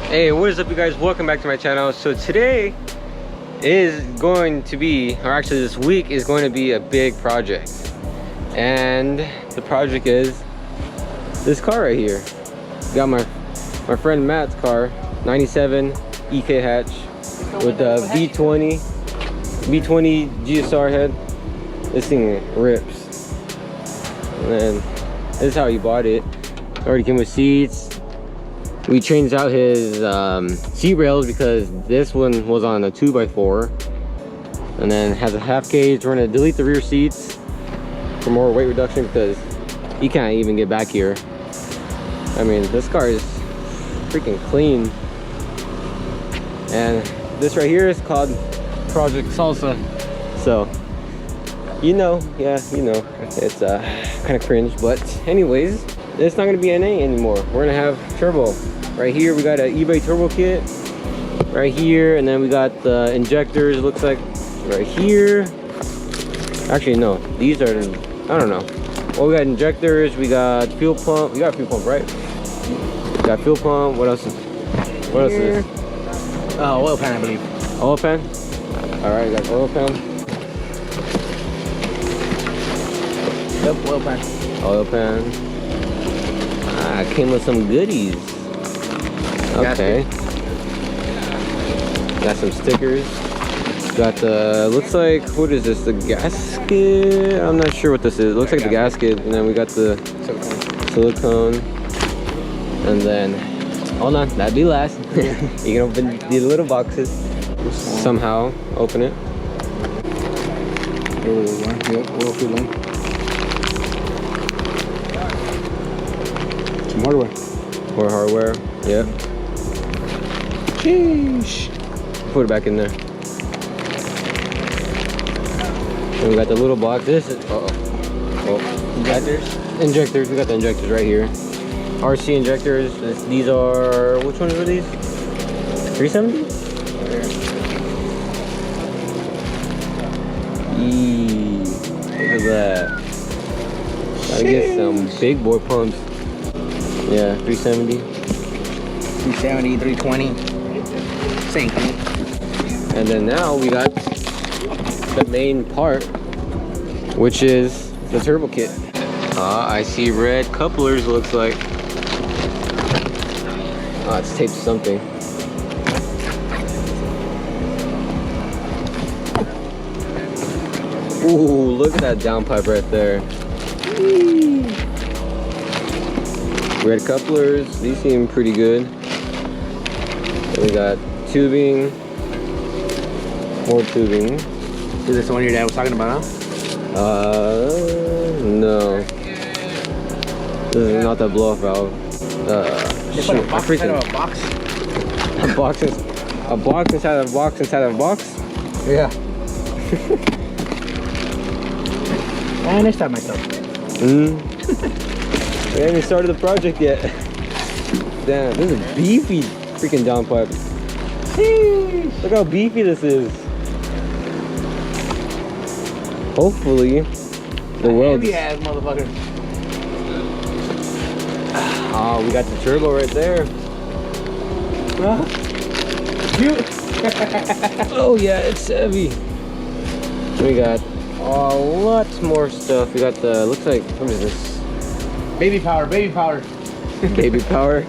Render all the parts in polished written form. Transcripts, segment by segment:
Hey, what is up, you guys? Welcome back to my channel. So today is going to be, or actually this week is going to be a big project, and the project is this car right here. Got my friend Matt's car, 97 EK hatch with the B20 GSR head. This thing rips, and this is how he bought it. Already came with seats. We changed out his seat rails because this one was on a 2x4, and then has a half cage. We're gonna delete the rear seats for more weight reduction because he can't even get back here. I mean, this car is freaking clean. And this right here is called Project SALSA. So, you know, yeah, you know, it's kind of cringe, but anyways, it's not gonna be NA anymore. We're gonna have turbo. Right here we got an eBay turbo kit right here, and then we got the injectors, looks like right here. Actually no, these are, I don't know. Well, we got injectors, we got fuel pump. We got fuel pump, right? We got fuel pump. What else is this? Oil pan, I believe. Oil pan? Alright, got oil pan. Yep, oil pan. Oil pan. Came with some goodies. Okay. Got some stickers. Got the, looks like, what is this? The gasket? I'm not sure what this is. It looks like the gasket. And then we got the silicone. And then, hold on, that'd be last. You can open these little boxes. Somehow open it. Yep, oil filling. Some hardware. More hardware. Yep. Sheesh. Put it back in there. And we got the little box. This is Injectors. Injectors. We got the injectors right here. RC injectors. These are, which ones are these? 370? Eee, look at that. Gotta get some big boy pumps. Yeah, 370. 370, 320. Same thing. And then now we got the main part, which is the turbo kit. I see red couplers, looks like. It's taped to something. Ooh, look at that downpipe right there. Red couplers, these seem pretty good. And we got tubing, more tubing. Is this the one your dad was talking about, huh? No. This is not that blow-off valve. They put a box inside of a box? A box inside of a box inside of a box? Yeah. And I start myself. We haven't even started the project yet. Damn, this is a beefy freaking downpipe. Look how beefy this is. Hopefully, the world. Heavy ass motherfucker. Oh, we got the turbo right there. Oh yeah, it's heavy. We got a lot more stuff. We got the, looks like, what is this? Baby power, baby power. Baby power.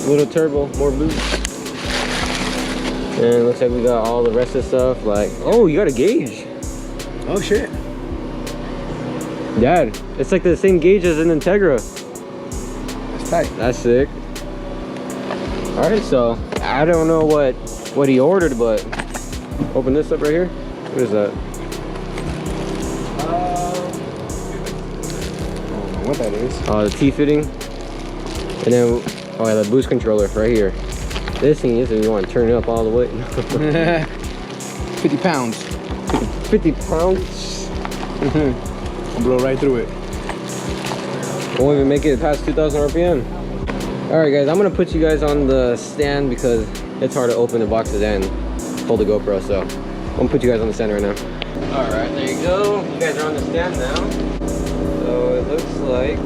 Little turbo, more boost. And it looks like we got all the rest of the stuff. Like, oh, you got a gauge. Oh shit. Dad, it's like the same gauge as an Integra. That's tight. That's sick. All right, so I don't know what he ordered, but open this up right here. What is that? I don't know what that is. Oh, the T-fitting. And then, oh yeah, the boost controller right here. This thing is if you want to turn it up all the way. 50 pounds. 50 pounds. I'll blow right through it. Won't even make it past 2,000 RPM. All right, guys, I'm gonna put you guys on the stand because it's hard to open the boxes and hold the GoPro. So I'm gonna put you guys on the stand right now. All right, there you go. You guys are on the stand now. So it looks like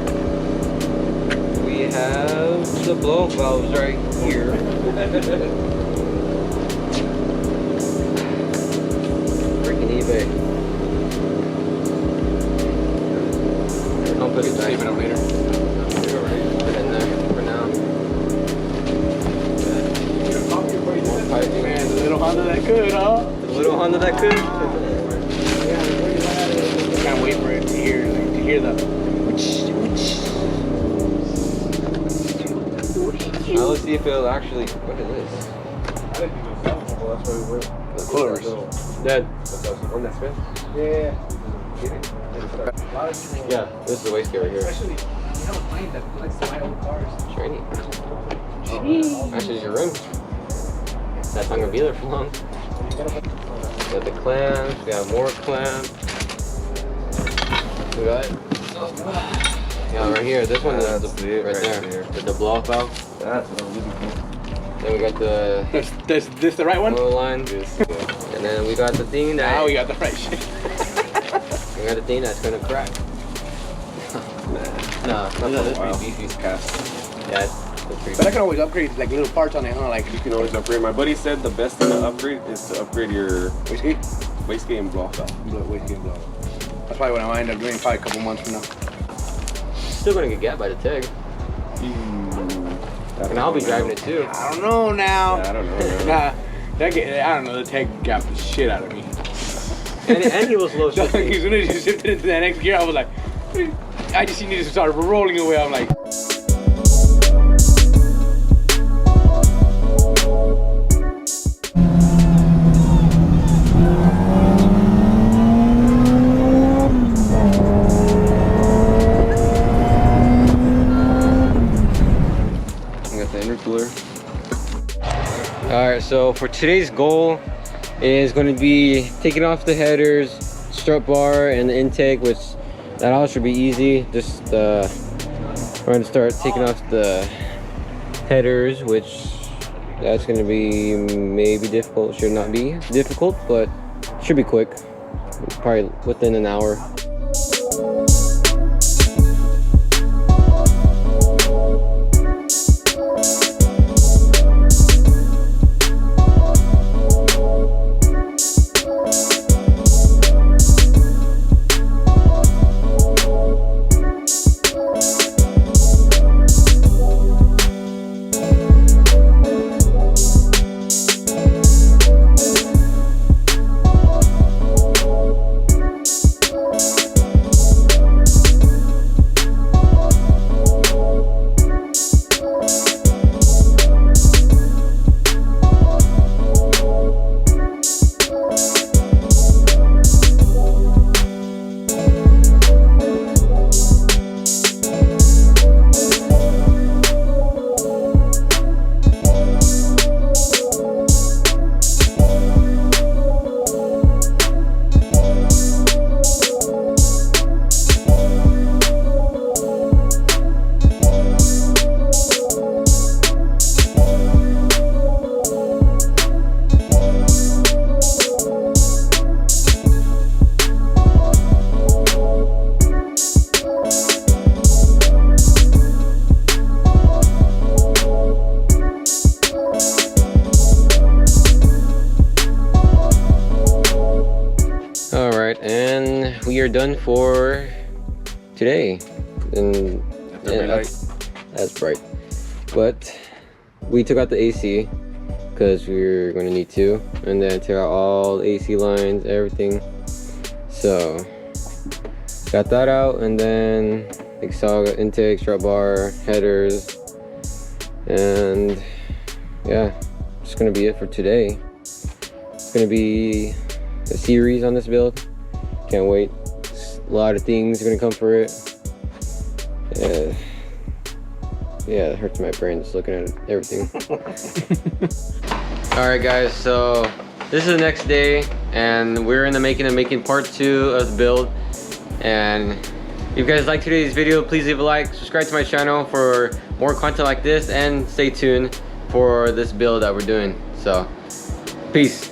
we have the blow valves right here. Freaking eBay. I'll put it back. Save it up later. Put it in there for now. Man, the little Honda that could, huh? The little Honda that could. Can't wait for it to hear the. Now let's see if it'll actually. What is this? I didn't think it was sellable, that's why we went. Coolers. Dad. On that spin? Yeah. Yeah, this is the wastegate right here. Especially, you don't find that likes to buy old cars. Shiny. Actually, it's your room. That's not gonna be there for long. We got the clamps, we got more clamps. We got yeah, right here. This one is right there. With the blow off valve. That's what I'm looking for. Then we got the This the right one? oil line. And then we got the thing that Now we got the right shit. we got the thing that's gonna crack. Nah, no, this is pretty beefy. Cast. Yeah, it's pretty But I can always upgrade like little parts on it, huh? Like You can always upgrade. My buddy said the best thing to upgrade is to upgrade your wastegate. wastegate and blow off valve. Wastegate blow. That's probably what I might end up doing probably a couple months from now. Still gonna get by the tag. And I'll be driving it too. I don't know now. Yeah, I don't know. Nah, I don't know. The tech got the shit out of me. And he was low As shifting. soon as you shifted into that next gear, I was like, I just seen you just start rolling away. I'm like. Alright, so for today's goal is going to be taking off the headers, strut bar, and the intake, which that all should be easy. Just we're going to start taking off the headers, which that's going to be maybe difficult, should not be difficult, but should be quick, probably within an hour. We are done for today, and that's bright. But we took out the AC because we were going to need to, and then took out all the AC lines, everything. So got that out, and then exhaust intake, strut bar, headers, and yeah, it's gonna be it for today. It's gonna be a series on this build. Can't wait. A lot of things are gonna come for it. Yeah, it hurts my brain just looking at everything. All right, guys. So this is the next day, and we're in the making part 2 of the build. And if you guys like today's video, please leave a like, subscribe to my channel for more content like this, and stay tuned for this build that we're doing. So, peace.